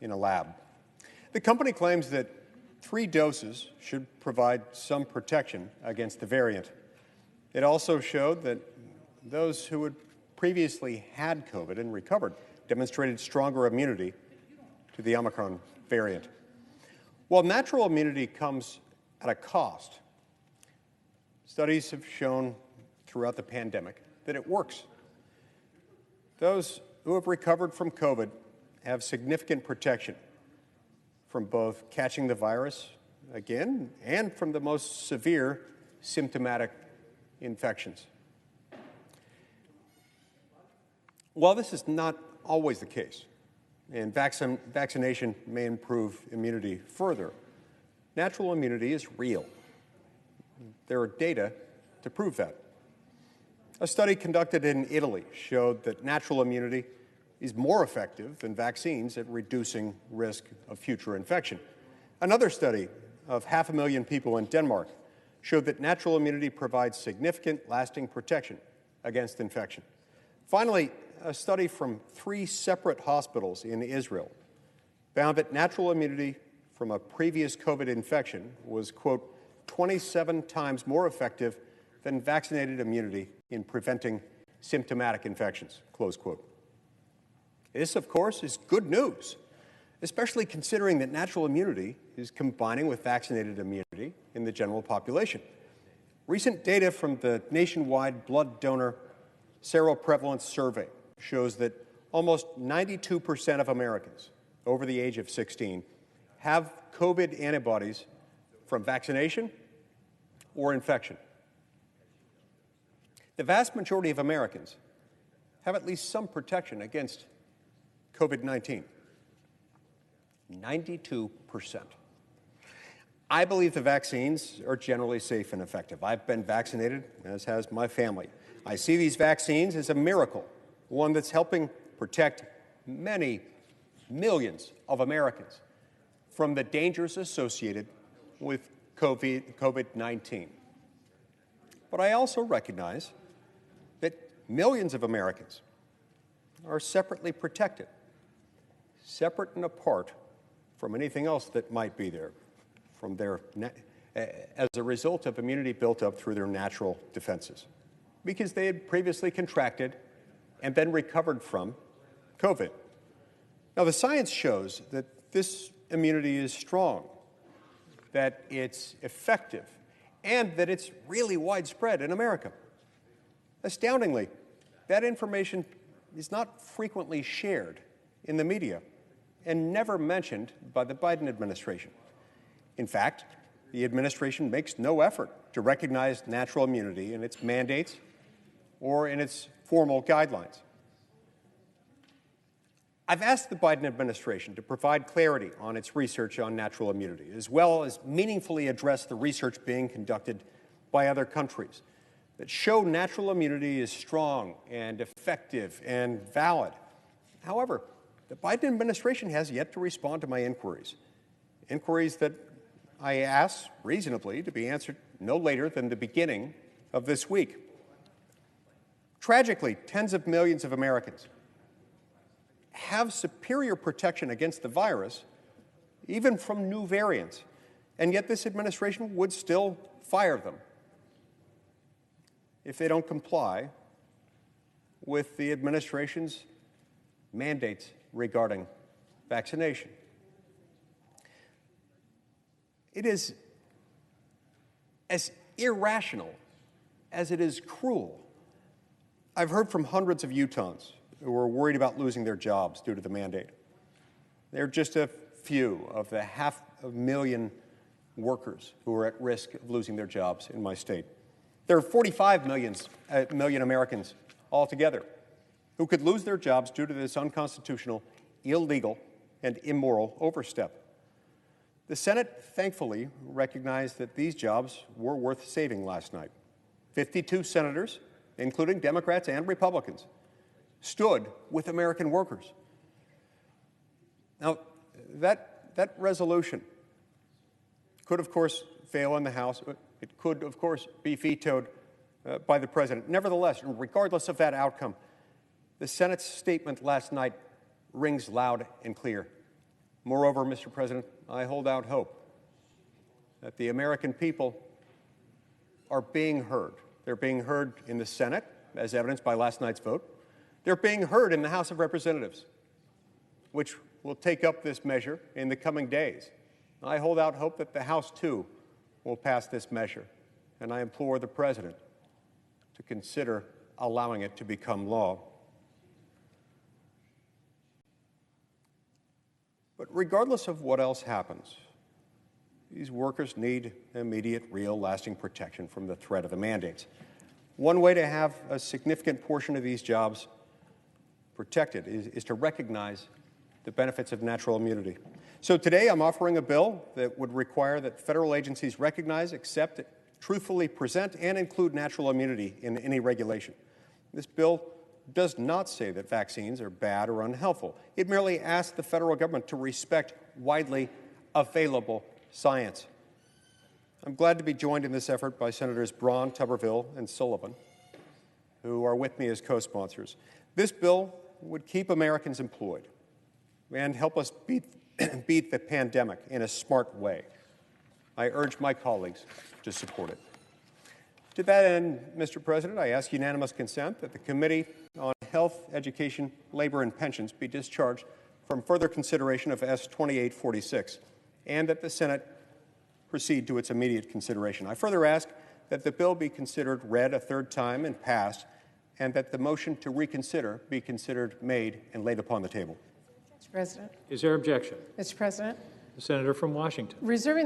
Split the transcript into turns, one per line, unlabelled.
in a lab. The company claims that 3 doses should provide some protection against the variant. It also showed that those who had previously had COVID and recovered demonstrated stronger immunity to the Omicron variant. While natural immunity comes at a cost, studies have shown throughout the pandemic that it works. Those who have recovered from COVID have significant protection from both catching the virus again and from the most severe symptomatic infections. While this is not always the case, and vaccination may improve immunity further, natural immunity is real. There are data to prove that. A study conducted in Italy showed that natural immunity is more effective than vaccines at reducing risk of future infection. Another study of 500,000 people in Denmark showed that natural immunity provides significant lasting protection against infection. Finally, a study from 3 separate hospitals in Israel found that natural immunity from a previous COVID infection was, quote, 27 times more effective than vaccinated immunity in preventing symptomatic infections, close quote. This, of course, is good news, especially considering that natural immunity is combining with vaccinated immunity in the general population. Recent data from the nationwide blood donor seroprevalence survey shows that almost 92% of Americans over the age of 16 have COVID antibodies from vaccination or infection. The vast majority of Americans have at least some protection against COVID-19. 92%. I believe the vaccines are generally safe and effective. I've been vaccinated, as has my family. I see these vaccines as a miracle, one that's helping protect many millions of Americans from the dangers associated with COVID-19. But I also recognize that millions of Americans are separately protected, separate and apart from anything else that might be there, from their as a result of immunity built up through their natural defenses, because they had previously contracted and then recovered from COVID. Now, the science shows that this immunity is strong, that it's effective, and that it's really widespread in America. Astoundingly, that information is not frequently shared in the media and never mentioned by the Biden administration. In fact, the administration makes no effort to recognize natural immunity in its mandates or in its formal guidelines. I've asked the Biden administration to provide clarity on its research on natural immunity, as well as meaningfully address the research being conducted by other countries that show natural immunity is strong and effective and valid. However, the Biden administration has yet to respond to my inquiries that I ask reasonably to be answered no later than the beginning of this week. Tragically, tens of millions of Americans have superior protection against the virus, even from new variants, and yet this administration would still fire them if they don't comply with the administration's mandates regarding vaccination. It is as irrational as it is cruel. I've heard from hundreds of Utahns who are worried about losing their jobs due to the mandate. They're just a few of the 500,000 workers who are at risk of losing their jobs in my state. There are 45 million Americans altogether who could lose their jobs due to this unconstitutional, illegal, and immoral overstep. The Senate thankfully recognized that these jobs were worth saving last night. 52 senators, including Democrats and Republicans, stood with American workers. Now, that resolution could, of course, fail in the House. It could, of course, be vetoed by the president. Nevertheless, regardless of that outcome, the Senate's statement last night rings loud and clear. Moreover, Mr. President, I hold out hope that the American people are being heard. They're being heard in the Senate, as evidenced by last night's vote. They're being heard in the House of Representatives, which will take up this measure in the coming days. I hold out hope that the House, too, will pass this measure, and I implore the President to consider allowing it to become law. But regardless of what else happens, these workers need immediate, real, lasting protection from the threat of the mandates. One way to have a significant portion of these jobs protected is to recognize the benefits of natural immunity. So today I'm offering a bill that would require that federal agencies recognize, accept, truthfully present, and include natural immunity in any regulation. This bill does not say that vaccines are bad or unhelpful. It merely asks the federal government to respect widely available science. I'm glad to be joined in this effort by Senators Braun, Tuberville, and Sullivan, who are with me as co-sponsors. This bill would keep Americans employed and help us beat the pandemic in a smart way. I urge my colleagues to support it. To that end, Mr. President, I ask unanimous consent that the Committee on Health, Education, Labor, and Pensions be discharged from further consideration of S. 2846, and that the Senate proceed to its immediate consideration. I further ask that the bill be considered read a third time and passed, and that the motion to reconsider be considered made and laid upon the table.
Mr. President.
Is there objection?
Mr. President.
The senator from Washington.
Reserving